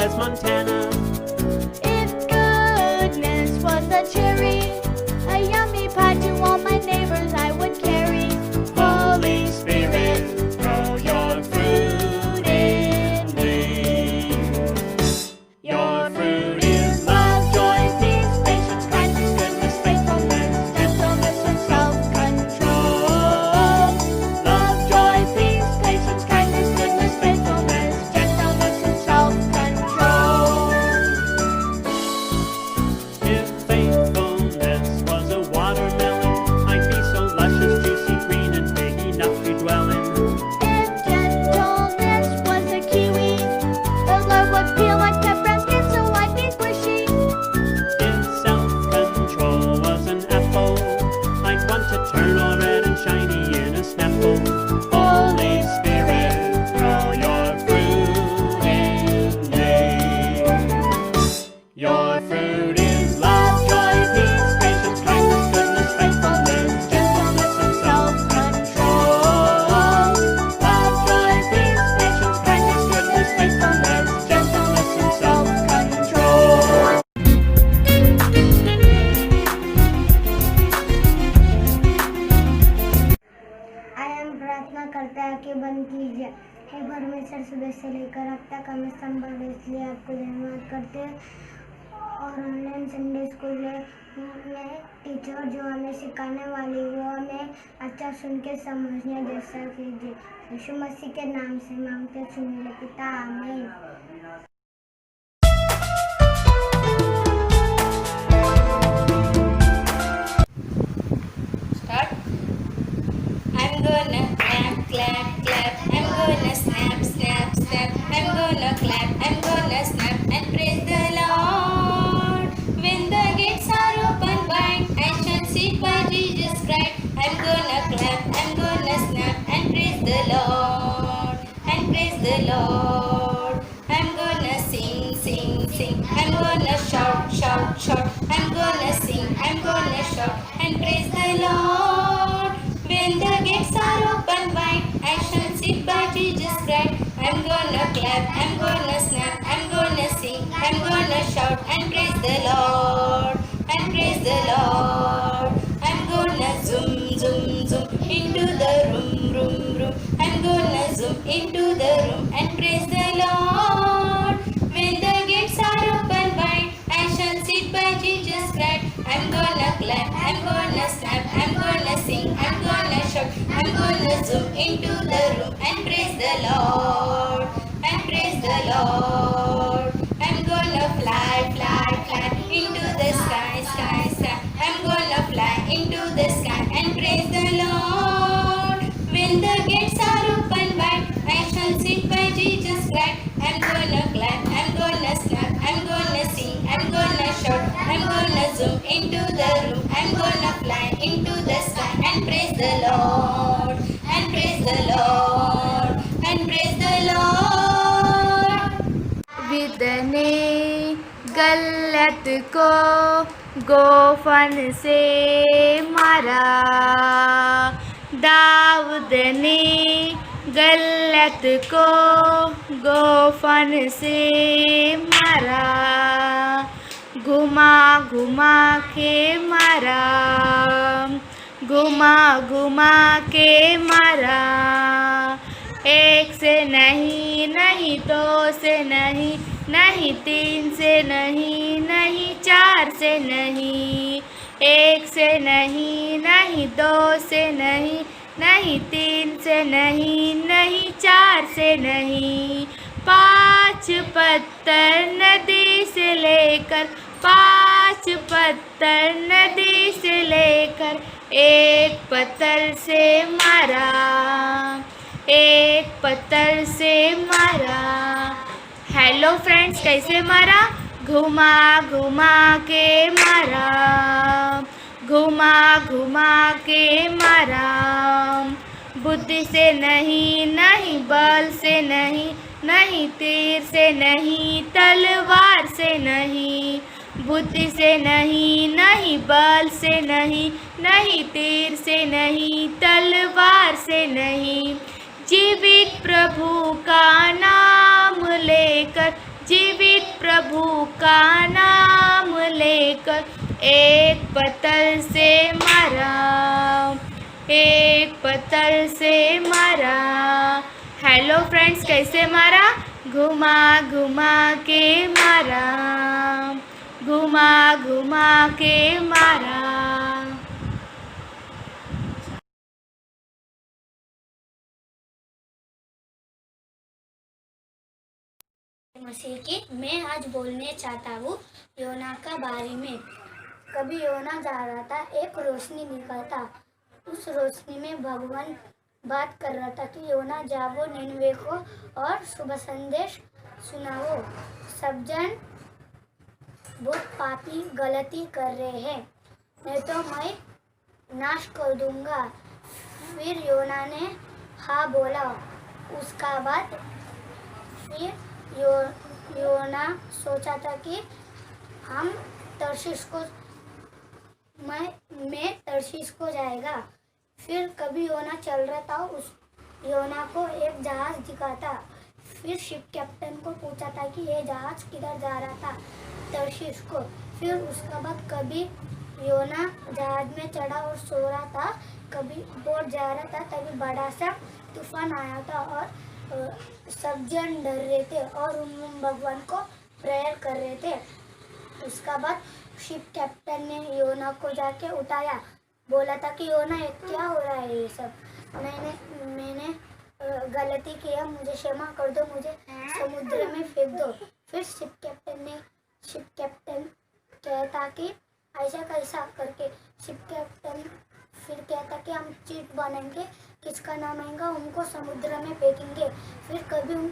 says Montana. If goodness was a cherry, a yummy pie to all my neighbors I would carry. Holy Spirit, throw your fruit in me. Your fruit is love, joy, peace, patience, kindness, goodness, faithfulness, gentleness, and self-control. Love, joy, peace, patience, kindness, goodness, faithfulness, gentleness, and self-control. If faithfulness was a watermelon, I'd be so luscious, juicy, green, and big enough to dwell in. If gentleness was a kiwi, the love would peel like pepper and skin so I'd be squishy. If self-control was an apple, I'd want to turn all red and shiny in a snapple. Holy Spirit, throw your fruit in me. Your fruit is love, joy, peace, patience, kindness, goodness, faithfulness, gentleness, and self-control. Love, joy, peace, patience, kindness, goodness, faithfulness, gentleness, and self-control. आयाम प्रार्थना करता है कि बंद कीजिए। हे परमेश्वर, सुबह से लेकर अब तक हमें संभाल, इसलिए आपको धन्यवाद करते हैं। और ऑनलाइन संडे स्कूल में टीचर जो हमें सिखाने वाली वो हमें अच्छा सुन के समझने जैसा कीजिए। यीशु मसीह के नाम से मांगते सुनीले पिता, आमीन। Start. I'm gonna clap, clap, clap. I'm gonna snap, snap, snap. I'm gonna clap, I'm gonna snap and praise the Lord. When the gates are open wide, I shall sit by Jesus Christ. I'm gonna clap, I'm gonna snap and praise the Lord. And praise the Lord. I'm gonna sing, sing, sing. I'm gonna shout, shout, shout. I'm gonna sing, I'm gonna shout and praise the Lord. When the gates are open wide, I shall sit by Jesus Christ. I'm gonna clap, I'm gonna snap, I'm gonna sing, I'm gonna shout and praise the Lord. And praise the Lord. I'm gonna zoom, zoom, zoom into the room, room, room. I'm gonna zoom into the room and praise the Lord. When the gates are open wide, I shall sit by Jesus Christ. I'm gonna clap, I'm gonna snap, I'm gonna sing, I'm gonna shout, I'm gonna zoom into the room and praise the Lord. And praise the Lord. I'm gonna fly, fly, fly into the sky, sky, sky. I'm gonna fly into the sky and praise the Lord. When the gates are open wide, I shall sit by Jesus Christ. I'm gonna clap, I'm gonna snap, I'm gonna sing, I'm gonna shout, I'm gonna zoom into the room, I'm gonna fly into the sky and praise the Lord. And praise the Lord. And praise the Lord. विदने गलत को गोफन से मारा, दाऊद ने गलत को गोफन से मारा, घुमा घुमा के मारा, घुमा घुमा के मारा। एक से नहीं, नहीं दो से नहीं, नहीं तीन से नहीं, नहीं चार से नहीं, एक से नहीं, नहीं दो से नहीं, नहीं तीन से नहीं, नहीं चार से नहीं। 5 पत्थर नदी से लेकर, 5 पत्थर नदी से लेकर, एक पत्थर से मारा, एक पत्थर से मारा। हेलो फ्रेंड्स, कैसे मारा? घुमा घुमा के मारा, घुमा घुमा के मारा। बुद्धि से नहीं, नहीं बल से नहीं, नहीं तीर से नहीं, तलवार से नहीं। बुद्धि से नहीं, नहीं बल से नहीं, नहीं तीर से नहीं, तलवार से नहीं। जीवित प्रभु का नाम लेकर, जीवित प्रभु का नाम लेकर एक पत्थर से मारा, एक पत्थर से मारा। हेलो फ्रेंड्स, कैसे मारा? घुमा घुमा के मारा, घुमा घुमा के मारा। मसीह की मैं आज बोलने चाहता हूँ योना का बारे में। कभी योना जा रहा था, एक रोशनी निकलता। उस रोशनी में भगवान बात कर रहा था कि योना जाओ निनवे को और शुभ संदेश सुनाओ। सब जन बहुत पापी गलती कर रहे हैं, नहीं तो मैं नाश कर दूंगा। फिर योना ने हाँ बोला। उसका बाद फिर योना सोचा था कि हम तर्शीश को मैं तर्शीश को जाएगा। फिर कभी योना चल रहा था, उस योना को एक जहाज दिखा था। फिर शिप कैप्टन को पूछा था कि ये जहाज किधर जा रहा था, तर्शीश को। फिर उसके बाद कभी योना जहाज में चढ़ा और सो रहा था, कभी बोट जा रहा था, तभी बड़ा सा तूफान आया था और सब जन डर रहे थे और उन भगवान को प्रेयर कर रहे थे। उसका बाद शिप कैप्टन ने योना को जाके उठाया, बोला था कि योना ये क्या हो रहा है, ये सब मैंने गलती किया, मुझे क्षमा कर दो, मुझे समुद्र में फेंक दो। फिर शिप कैप्टन कहता कि ऐसा कैसा करके शिप कैप्टन फिर कहता कि हम चीट बनेंगे, किसका नाम आएगा उनको समुद्र में फेंकेंगे। फिर कभी हम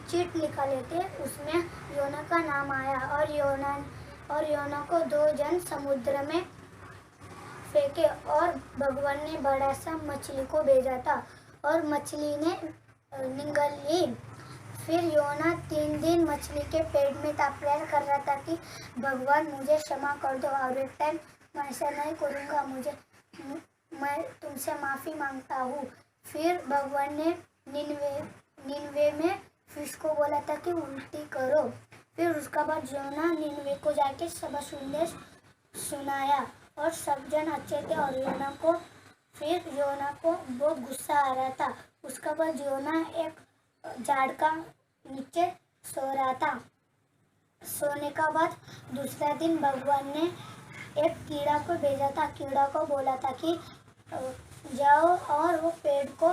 चीट निकाले थे, उसमें योना का नाम आया और योना को 2 जन समुद्र में फेंके और भगवान ने बड़ा सा मछली को भेजा था और मछली ने निगल ली। फिर योना 3 दिन मछली के पेट में था, प्रेयर कर रहा था कि भगवान मुझे क्षमा कर दो और एक टाइम मैं ऐसा नहीं करूँगा, मैं तुमसे माफ़ी मांगता हूँ। फिर भगवान ने निनवे में फिश को बोला था कि उल्टी करो। फिर उसका बाद योना निनवे को जाके सब संदेश सुनाया और सब जन अच्छे थे और योना को बहुत गुस्सा आ रहा था। उसका बाद योना एक झाड़ का नीचे सो रहा था। सोने का बाद दूसरा दिन भगवान ने एक कीड़ा को भेजा था। कीड़ा को बोला था कि जाओ और वो पेड़ को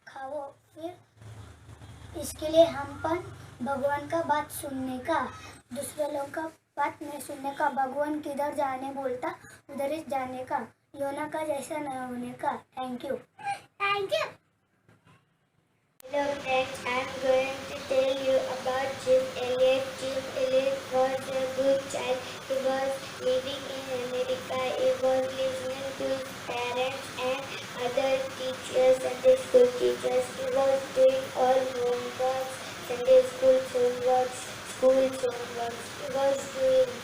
खाओ। फिर इसके लिए हमपन भगवान का बात सुनने का, दूसरे लोगों का बात नहीं सुनने का, भगवान किधर जाने बोलता उधर ही जाने का, योना का जैसा न होने का। Thank you. Hello friends, I am going to tell you about Jim Elliot. Jim Elliot was a good child. He was living in America. He was listening to his parents and other teachers, Sunday school teachers. He was doing all homework, Sunday school homework, school homework. He was doing,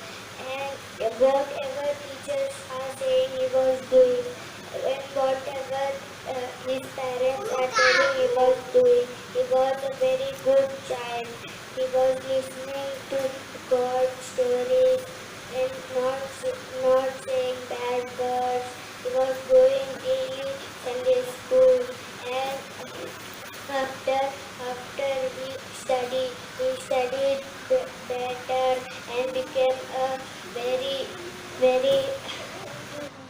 and whatever teachers are saying, he was doing. And whatever his parents are telling, he was doing. He was a very good child. He was listening to God's stories and not saying bad words. He was going daily Sunday school, and after he studied better and became a very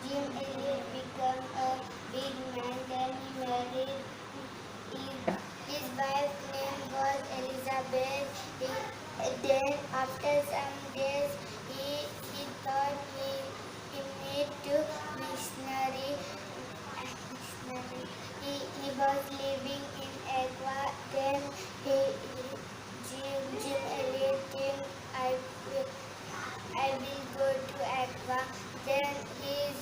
Jim Elliot became a big man. Then he married. His wife's name was Elizabeth. Then after some days, he thought he need to missionary. He was living in Aqua. Then Jim Elliot think I will go to Aqua. Then his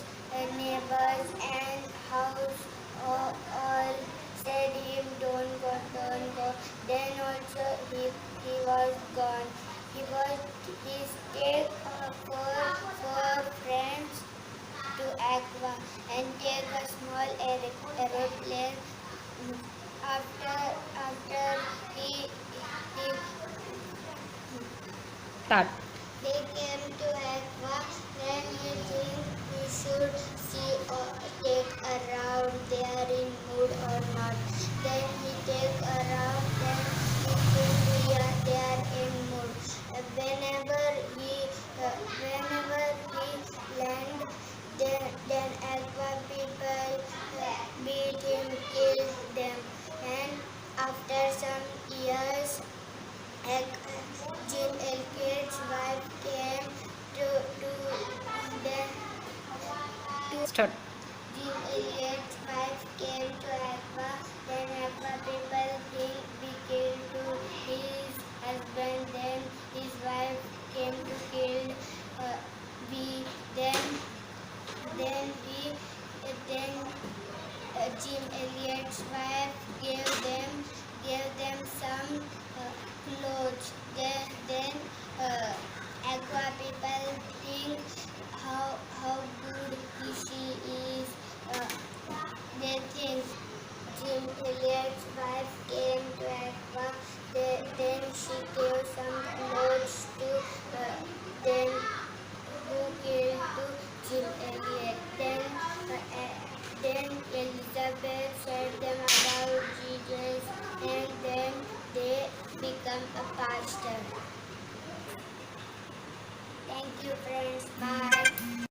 neighbors and house all said him don't go. Then also he was gone. He stayed four friends to Aqua and take a small aeroplane. After he Start. They came to Aqua, then he think he should see or take around there in mood or not. Then he take around, then he think they are in mood. Whenever he land, then Aqua people beat him, kill them, and after some years, Jim Elkins' wife came to them. Start. Jim Elliot's wife came to Aqua. Then Aqua people think we killed to his husband. Then his wife came to kill we. Then Jim Elliot's wife gave them some clothes. Then Aqua people think how good she is. They think Jim Elliot's wife came to Aqua. Then she gave some clothes to then who killed to Jim Elliot. Then Elizabeth said them about Jesus, and then they become a pastor. Thank you, friends. Bye.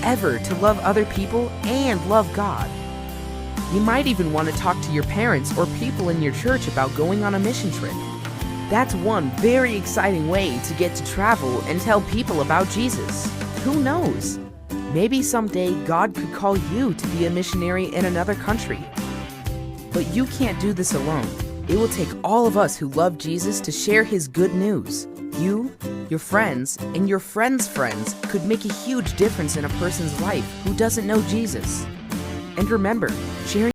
Ever to love other people and love God. You might even want to talk to your parents or people in your church about going on a mission trip. That's one very exciting way to get to travel and tell people about Jesus. Who knows? Maybe someday God could call you to be a missionary in another country. But you can't do this alone. It will take all of us who love Jesus to share his good news. You, your friends, and your friends' friends could make a huge difference in a person's life who doesn't know Jesus. And remember, sharing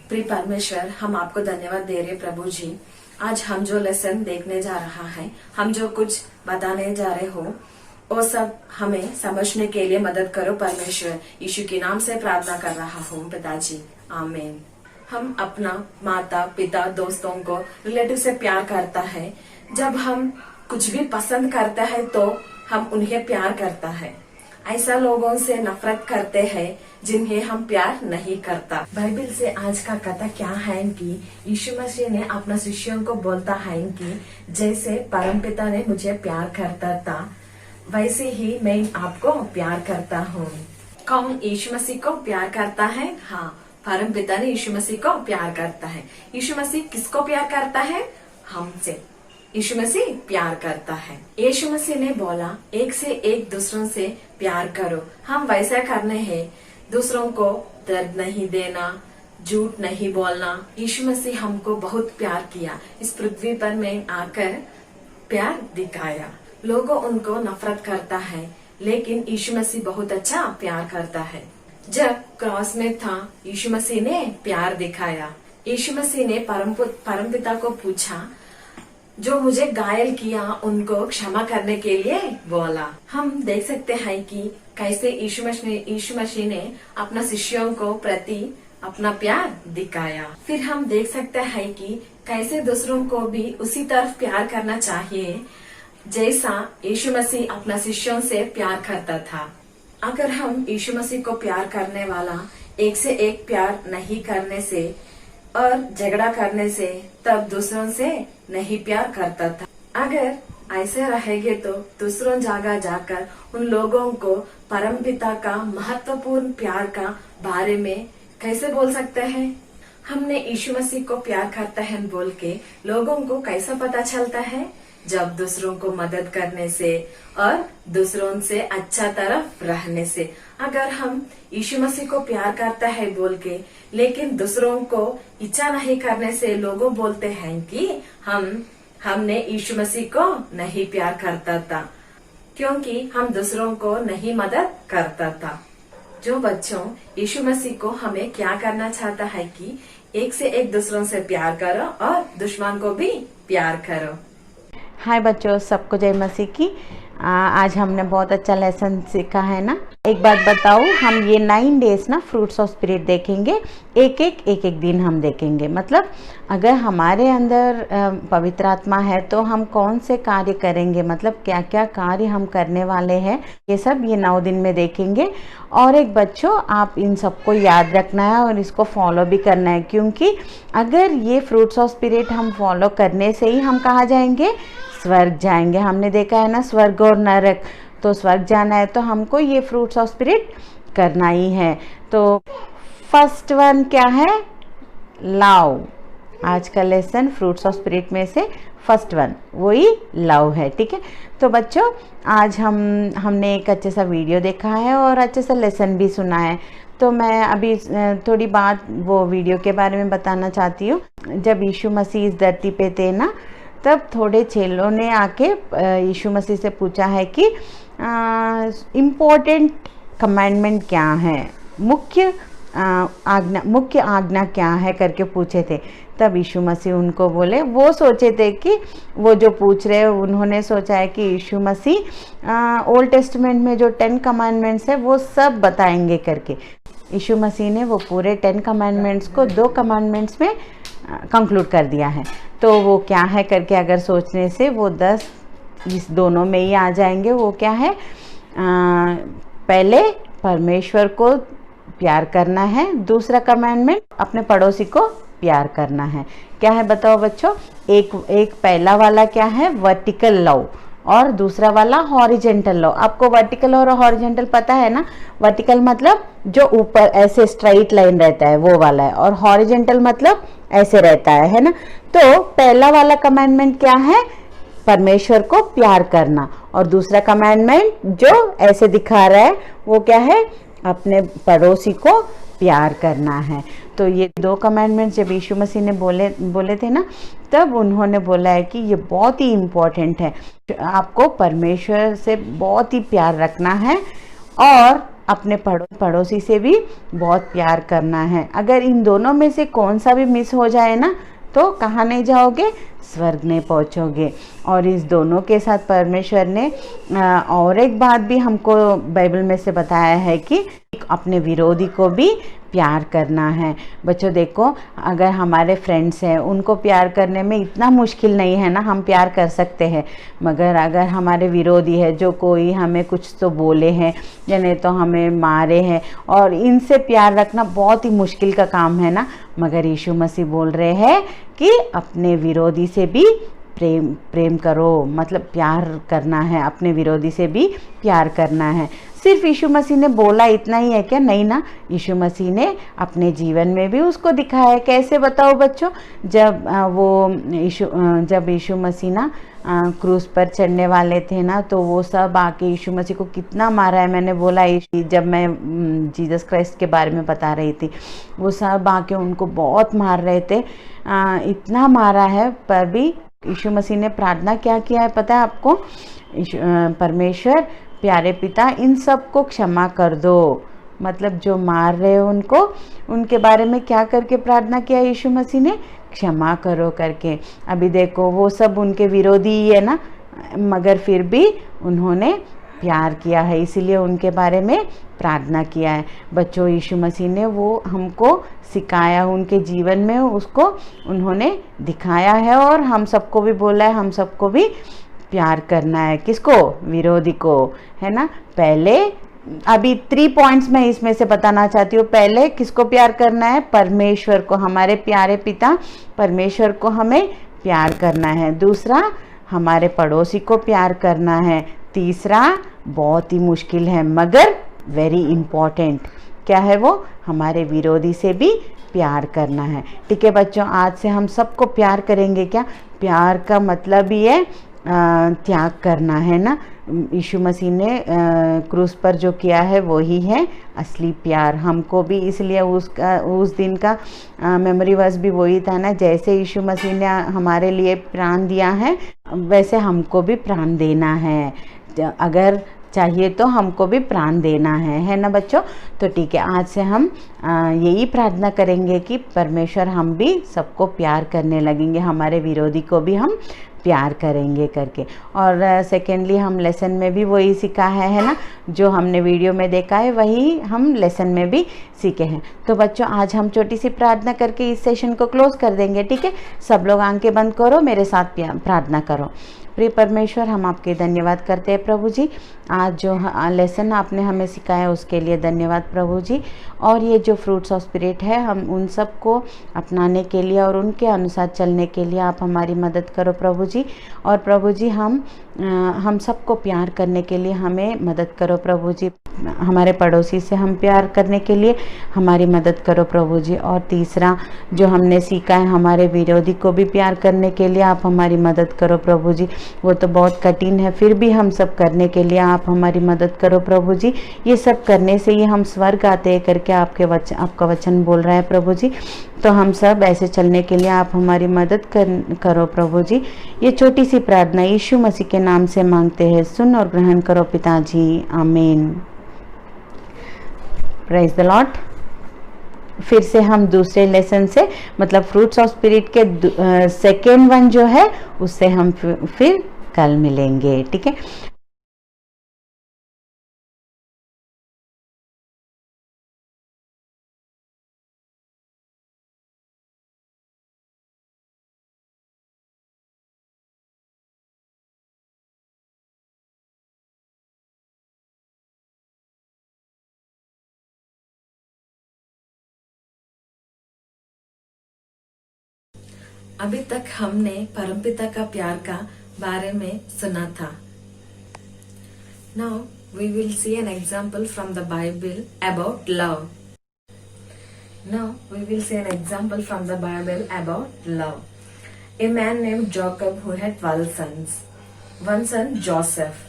प्रिय परमेश्वर, हम आपको धन्यवाद दे रहे प्रभु जी। आज हम जो lesson देखने जा रहा है, हम जो कुछ बताने जा रहे हो, वो सब हमें समझने के लिए मदद करो परमेश्वर। यीशु के नाम से प्रार्थना कर रहा हूँ पिताजी, आमीन। हम अपना माता पिता दोस्तों को रिलेटिव से प्यार करता है। जब हम कुछ भी पसंद करते हैं तो हम उन्हें प्यार करता है। ऐसा लोगों से नफरत करते हैं जिन्हें हम प्यार नहीं करता। बाइबल से आज का कथा क्या है कि यीशु मसीह ने अपना शिष्यों को बोलता है कि जैसे परमपिता ने मुझे प्यार करता था वैसे ही मैं आपको प्यार करता हूँ। कौन यीशु मसीह को प्यार करता है? हाँ, परमपिता ने यीशु मसीह को प्यार करता है। यीशु मसीह किसको प्यार करता है? हमसे। यीशु मसीह प्यार करता है। यीशु मसीह ने बोला एक से एक दूसरों से प्यार करो। हम वैसा करने हैं, दूसरों को दर्द नहीं देना, झूठ नहीं बोलना। यीशु मसीह हमको बहुत प्यार किया, इस पृथ्वी पर में आकर प्यार दिखाया। लोगों उनको नफरत करता है, लेकिन यीशु मसीह बहुत अच्छा प्यार करता है। जब क्रॉस में था, यीशु मसीह ने प्यार दिखाया। यीशु मसीह ने परमपिता को पूछा, जो मुझे घायल किया उनको क्षमा करने के लिए बोला। हम देख सकते हैं कि कैसे यीशु मसीह ने अपना शिष्यों को प्रति अपना प्यार दिखाया। फिर हम देख सकते हैं कि कैसे दूसरों को भी उसी तरफ प्यार करना चाहिए जैसा यीशु मसीह अपना शिष्यों से प्यार करता था। अगर हम यीशु मसीह को प्यार करने वाला एक से एक प्यार नहीं करने से और झगड़ा करने से, तब दूसरों से नहीं प्यार करता था। अगर ऐसे रहेंगे तो दूसरों जगह जाकर उन लोगों को परमपिता का महत्वपूर्ण प्यार का बारे में कैसे बोल सकते हैं? हमने यीशु मसीह को प्यार करता है बोल के लोगों को कैसा पता चलता है? जब दूसरों को मदद करने से और दूसरों से अच्छा तरफ रहने से। अगर हम यीशु मसीह को प्यार करता है बोल के लेकिन दूसरों को इच्छा नहीं करने से लोगों बोलते हैं कि हमने यीशु मसीह को नहीं प्यार करता था, क्योंकि हम दूसरों को नहीं मदद करता था। जो बच्चों, यीशु मसीह को हमें क्या करना चाहता है कि एक से एक दूसरों से प्यार करो और दुश्मन को भी प्यार करो। हाय बच्चों, सबको जय मसीह की। आज हमने बहुत अच्छा लेसन सीखा है ना। एक बात बताओ, हम ये 9 डेज ना फ्रूट्स ऑफ स्पिरिट देखेंगे। एक एक दिन हम देखेंगे। मतलब अगर हमारे अंदर पवित्र आत्मा है तो हम कौन से कार्य करेंगे, मतलब क्या क्या कार्य हम करने वाले हैं, ये सब ये 9 दिन में देखेंगे। और एक बच्चों, आप इन सबको याद रखना है और इसको फॉलो भी करना है, क्योंकि अगर ये फ्रूट्स ऑफ स्पिरिट हम फॉलो करने से ही हम कहाँ जाएंगे? स्वर्ग जाएंगे। हमने देखा है ना, स्वर्ग और नरक। तो स्वर्ग जाना है तो हमको ये फ्रूट्स ऑफ स्पिरिट करना ही है। तो फर्स्ट वन क्या है? लव। आज का लेसन फ्रूट्स ऑफ स्पिरिट में से फर्स्ट वन वही लव है। ठीक है, तो बच्चों आज हमने एक अच्छे सा वीडियो देखा है और अच्छे सा लेसन भी सुना है। तो मैं अभी थोड़ी बात वो वीडियो के बारे में बताना चाहती हूँ। जब यीशु मसीह इस धरती पे थे ना, तब थोड़े चेलों ने आके यीशु मसीह से पूछा है कि इम्पोर्टेंट कमांडमेंट क्या है, मुख्य आज्ञा क्या है करके पूछे थे। तब यीशु मसीह उनको बोले, वो सोचे थे कि वो जो पूछ रहे हैं उन्होंने सोचा है कि यीशु मसीह ओल्ड टेस्टमेंट में जो 10 कमांडमेंट्स है वो सब बताएंगे करके। यीशु मसीह ने वो पूरे 10 कमांडमेंट्स को 2 कमांडमेंट्स में कंक्लूड कर दिया है। तो वो क्या है करके अगर सोचने से वो 10 इस दोनों में ही आ जाएंगे। वो क्या है, पहले परमेश्वर को प्यार करना है, दूसरा कमांडमेंट अपने पड़ोसी को प्यार करना है। क्या है बताओ बच्चों? एक पहला वाला क्या है, वर्टिकल लव, और दूसरा वाला हॉरिजेंटल लव। आपको वर्टिकल और हॉरिजेंटल पता है ना? वर्टिकल मतलब जो ऊपर ऐसे स्ट्राइट लाइन रहता है वो वाला है, और हॉरिजेंटल मतलब ऐसे रहता है ना? तो पहला वाला कमांडमेंट क्या है, परमेश्वर को प्यार करना, और दूसरा कमांडमेंट जो ऐसे दिखा रहा है वो क्या है, अपने पड़ोसी को प्यार करना है। तो ये 2 कमांडमेंट्स जब यीशु मसीह ने बोले थे ना, तब उन्होंने बोला है कि ये बहुत ही इम्पोर्टेंट है, आपको परमेश्वर से बहुत ही प्यार रखना है और अपने पड़ोसी से भी बहुत प्यार करना है। अगर इन दोनों में से कौन सा भी मिस हो जाए ना, तो कहाँ नहीं जाओगे, स्वर्ग नहीं पहुँचोगे। और इस दोनों के साथ परमेश्वर ने और एक बात भी हमको बाइबल में से बताया है कि अपने विरोधी को भी प्यार करना है। बच्चों देखो, अगर हमारे फ्रेंड्स हैं उनको प्यार करने में इतना मुश्किल नहीं है ना, हम प्यार कर सकते हैं। मगर अगर हमारे विरोधी है, जो कोई हमें कुछ तो बोले हैं या नहीं तो हमें मारे हैं, और इनसे प्यार रखना बहुत ही मुश्किल का काम है ना। मगर यीशु मसीह बोल रहे हैं कि अपने विरोधी से भी प्रेम करो, मतलब प्यार करना है, अपने विरोधी से भी प्यार करना है। सिर्फ यीशु मसीह ने बोला इतना ही है क्या? नहीं ना, यीशु मसीह ने अपने जीवन में भी उसको दिखाया है। कैसे बताओ बच्चों? जब यीशु मसीह ना क्रूस पर चढ़ने वाले थे ना, तो वो सब आके यीशु मसीह को कितना मारा है। मैंने बोला जब मैं जीसस क्राइस्ट के बारे में बता रही थी, वो सब आके उनको बहुत मार रहे थे, इतना मारा है। पर भी यीशु मसीह ने प्रार्थना क्या किया है पता है आपको? परमेश्वर प्यारे पिता, इन सब को क्षमा कर दो। मतलब जो मार रहे हो उनको, उनके बारे में क्या करके प्रार्थना किया यीशु मसीह ने? क्षमा करो करके। अभी देखो, वो सब उनके विरोधी ही है ना, मगर फिर भी उन्होंने प्यार किया है, इसीलिए उनके बारे में प्रार्थना किया है। बच्चों, यीशु मसीह ने वो हमको सिखाया, उनके जीवन में उसको उन्होंने दिखाया है, और हम सबको भी बोला है, हम सबको भी प्यार करना है। किसको? विरोधी को, है ना। पहले अभी 3 पॉइंट्स मैं इसमें से बताना चाहती हूँ। पहले किसको प्यार करना है? परमेश्वर को, हमारे प्यारे पिता परमेश्वर को हमें प्यार करना है। दूसरा, हमारे पड़ोसी को प्यार करना है। तीसरा, बहुत ही मुश्किल है मगर वेरी इम्पॉर्टेंट, क्या है वो? हमारे विरोधी से भी प्यार करना है। ठीक है बच्चों, आज से हम सबको प्यार करेंगे। क्या? प्यार का मतलब ही है त्याग करना, है ना। यीशु मसीह ने क्रूस पर जो किया है वही है असली प्यार। हमको भी इसलिए उस दिन का मेमोरी वर्स भी वही था ना, जैसे यीशु मसीह ने हमारे लिए प्राण दिया है वैसे हमको भी प्राण देना है। अगर चाहिए तो हमको भी प्राण देना है ना बच्चों। तो ठीक है, आज से हम यही प्रार्थना करेंगे कि परमेश्वर हम भी सबको प्यार करने लगेंगे, हमारे विरोधी को भी हम प्यार करेंगे करके। और सेकेंडली, हम लेसन में भी वही सीखा है ना, जो हमने वीडियो में देखा है वही हम लेसन में भी सीखे हैं। तो बच्चों, आज हम छोटी सी प्रार्थना करके इस सेशन को क्लोज कर देंगे। ठीक है, सब लोग आंखें बंद करो, मेरे साथ प्रार्थना करो। प्रिय परमेश्वर, हम आपके धन्यवाद करते हैं प्रभु जी। आज जो लेसन आपने हमें सिखाया उसके लिए धन्यवाद प्रभु जी। और ये जो फ्रूट्स ऑफ स्पिरिट है, हम उन सब को अपनाने के लिए और उनके अनुसार चलने के लिए आप हमारी मदद करो प्रभु जी। और प्रभु जी, हम सबको प्यार करने के लिए हमें मदद करो प्रभु जी। हमारे पड़ोसी से हम प्यार करने के लिए हमारी मदद करो प्रभु जी। और तीसरा जो हमने सीखा है, हमारे विरोधी को भी प्यार करने के लिए आप हमारी मदद करो प्रभु जी। वो तो बहुत कठिन है, फिर भी हम सब करने के लिए आप हमारी मदद करो प्रभु जी। ये सब करने से ही हम स्वर्ग आते हैं करके आपका वचन बोल रहा है प्रभु जी। तो हम सब ऐसे चलने के लिए आप हमारी मदद करो प्रभु जी। ये छोटी सी प्रार्थना यीशु मसीह के नाम से मांगते हैं, सुन और ग्रहण करो पिताजी, आमीन। Praise the Lord. फिर से हम दूसरे लेसन से मतलब फ्रूट्स ऑफ स्पिरिट के सेकेंड वन जो है उससे हम फिर कल मिलेंगे, ठीक है। अभी तक हमने परमपिता का प्यार का बारे में सुना था। Now we will see an example from the Bible about love. Now we will see an example from the Bible about love. A man named Jacob who had 12 sons. One son, Joseph.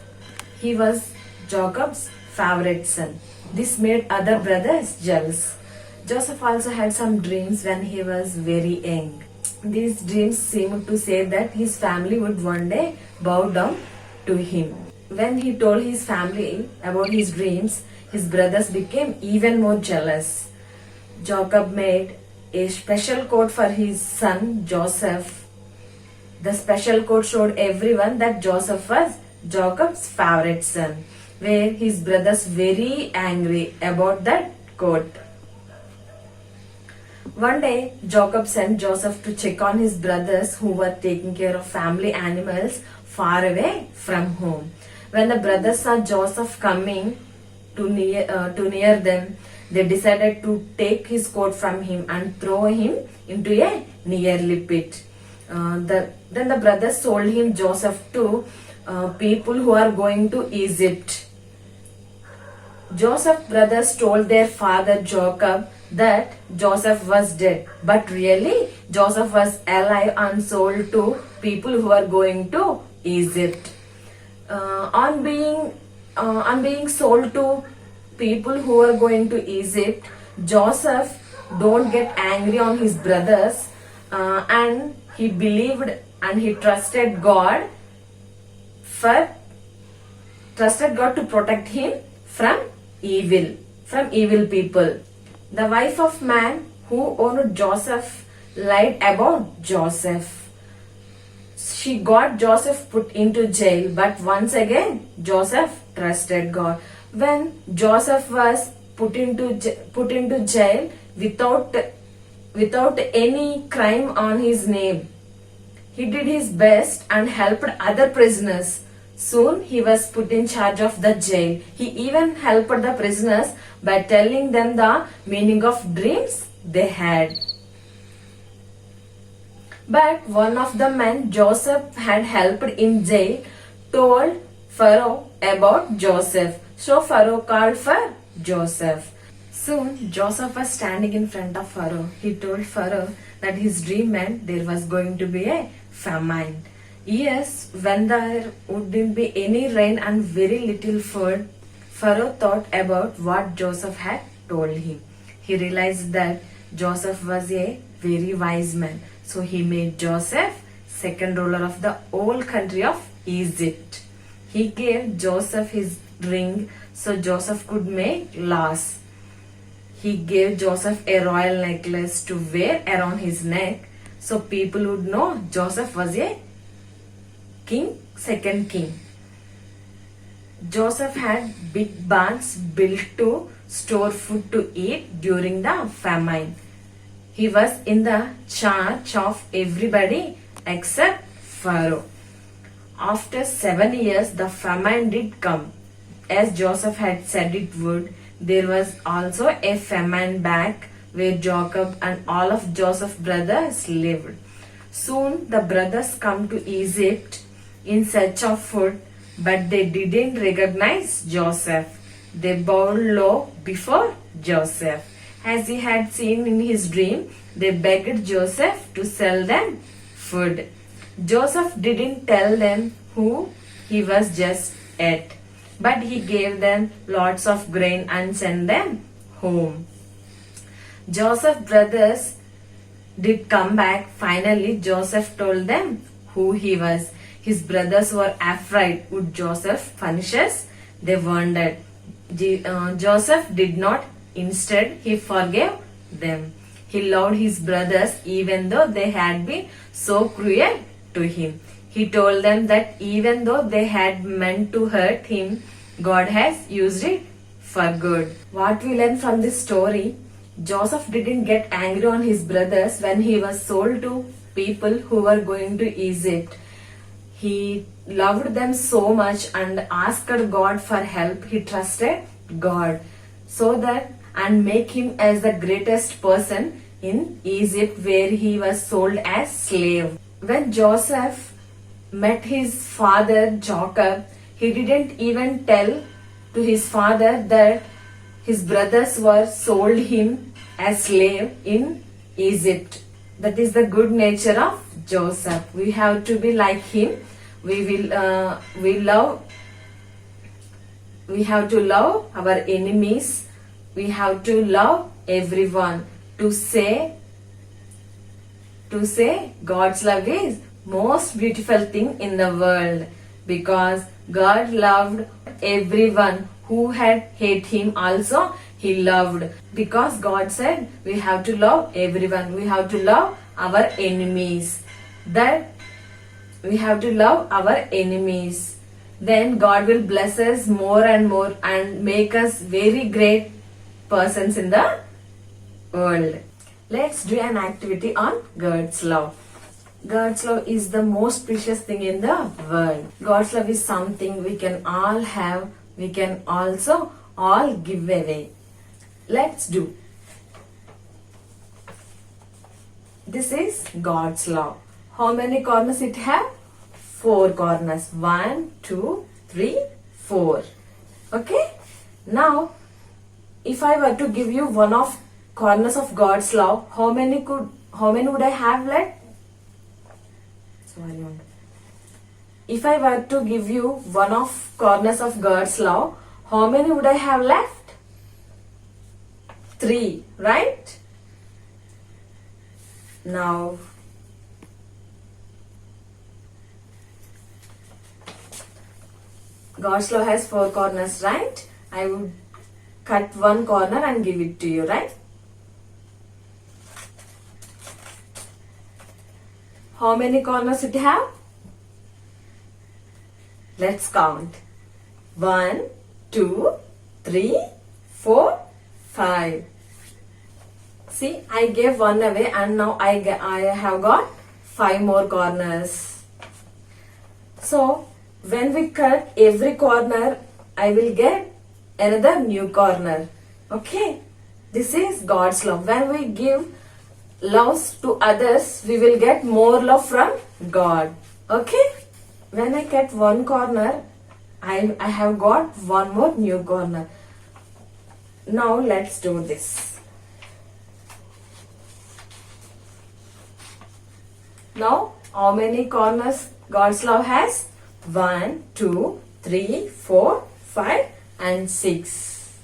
He was Jacob's favorite son. This made other brothers jealous. Joseph also had some dreams when he was very young. These dreams seemed to say that his family would one day bow down to him. When he told his family about his dreams, his brothers became even more jealous. Jacob made a special coat for his son Joseph. The special coat showed everyone that Joseph was Jacob's favorite son, were his brothers very angry about that coat. One day, Jacob sent Joseph to check on his brothers who were taking care of family animals far away from home. When the brothers saw Joseph coming to near them, they decided to take his coat from him and throw him into a nearby pit. Then the brothers sold him Joseph to people who are going to Egypt. Joseph's brothers told their father Jacob that Joseph was dead, but really Joseph was alive and sold to people who are going to Egypt. On being sold to people who are going to Egypt, Joseph don't get angry on his brothers, and he believed and he trusted God to protect him from evil people. The wife of man who owned Joseph lied about Joseph. She got Joseph put into jail, but once again Joseph trusted God. When Joseph was put into jail without any crime on his name, he did his best and helped other prisoners. Soon he was put in charge of the jail. He even helped the prisoners by telling them the meaning of dreams they had. But one of the men Joseph had helped in jail told Pharaoh about Joseph. So Pharaoh called for Joseph. Soon Joseph was standing in front of Pharaoh. He told Pharaoh that his dream meant there was going to be a famine. Yes, when there wouldn't be any rain and very little food, Pharaoh thought about what Joseph had told him. He realized that Joseph was a very wise man. So he made Joseph second ruler of the whole country of Egypt. He gave Joseph his ring so Joseph could make laws. He gave Joseph a royal necklace to wear around his neck so people would know Joseph was a second king. Joseph had big barns built to store food to eat during the famine. He was in the charge of everybody except Pharaoh. After 7 years, the famine did come. As Joseph had said it would, there was also a famine back where Jacob and all of Joseph's brothers lived. Soon the brothers come to Egypt in search of food, but they didn't recognize Joseph. They bowed low before Joseph. As he had seen in his dream, they begged Joseph to sell them food. Joseph didn't tell them who he was just yet, but he gave them lots of grain and sent them home. Joseph's brothers did come back. Finally, Joseph told them who he was. His brothers were afraid. Would Joseph punish us? They wondered. Joseph did not. Instead, he forgave them. He loved his brothers even though they had been so cruel to him. He told them that even though they had meant to hurt him, God has used it for good. What we learn from this story, Joseph didn't get angry on his brothers when he was sold to people who were going to Egypt. He loved them so much and asked God for help. He trusted God so that and make him as the greatest person in Egypt where he was sold as slave. When Joseph met his father Jacob, he didn't even tell to his father that his brothers were sold him as slave in Egypt. That is the good nature of Joseph. We have to be like him. We have to love our enemies. We have to love everyone. To say God's love is most beautiful thing in the world, because God loved everyone who had hate him also he loved, because God said we have to love everyone. We have to love our enemies. That we have to love our enemies. Then God will bless us more and more and make us very great persons in the world. Let's do an activity on God's love. God's love is the most precious thing in the world. God's love is something we can all have. We can also all give away. Let's do. This is God's love. How many corners it have? 4 corners. 1, 2, 3, 4. Okay? Now, if I were to give you one of corners of God's love, how many would I have left? Sorry. If I were to give you one of corners of God's love, how many would I have left? 3, right? Now, God's love has 4 corners, right? I would cut one corner and give it to you, right? How many corners it have? Let's count. 1, 2, 3, 4, 5. See, I gave one away and now I have got 5 more corners. So, when we cut every corner, I will get another new corner. Okay? This is God's love. When we give love to others, we will get more love from God. Okay? When I cut one corner, I have got one more new corner. Now let's do this. Now, how many corners God's love has? 1, 2, 3, 4, 5 and 6.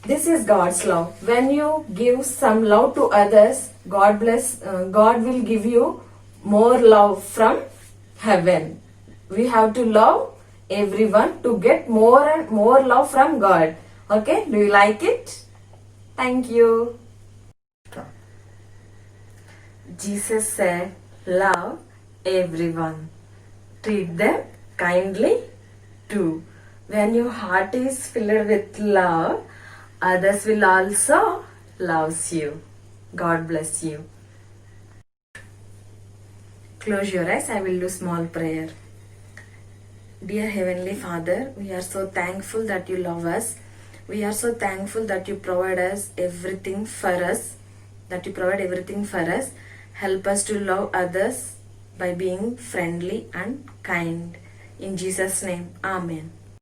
This is God's love. When you give some love to others, God will give you more love from heaven. We have to love everyone to get more and more love from God. Okay? Do you like it? Thank you. Jesus said, love everyone. Treat them kindly too. When your heart is filled with love, others will also love you. God bless you. Close your eyes. I will do small prayer. Dear Heavenly Father, we are so thankful that you love us. We are so thankful that you provide us everything for us. Help us to love others by being friendly and kind. In Jesus' name, Amen.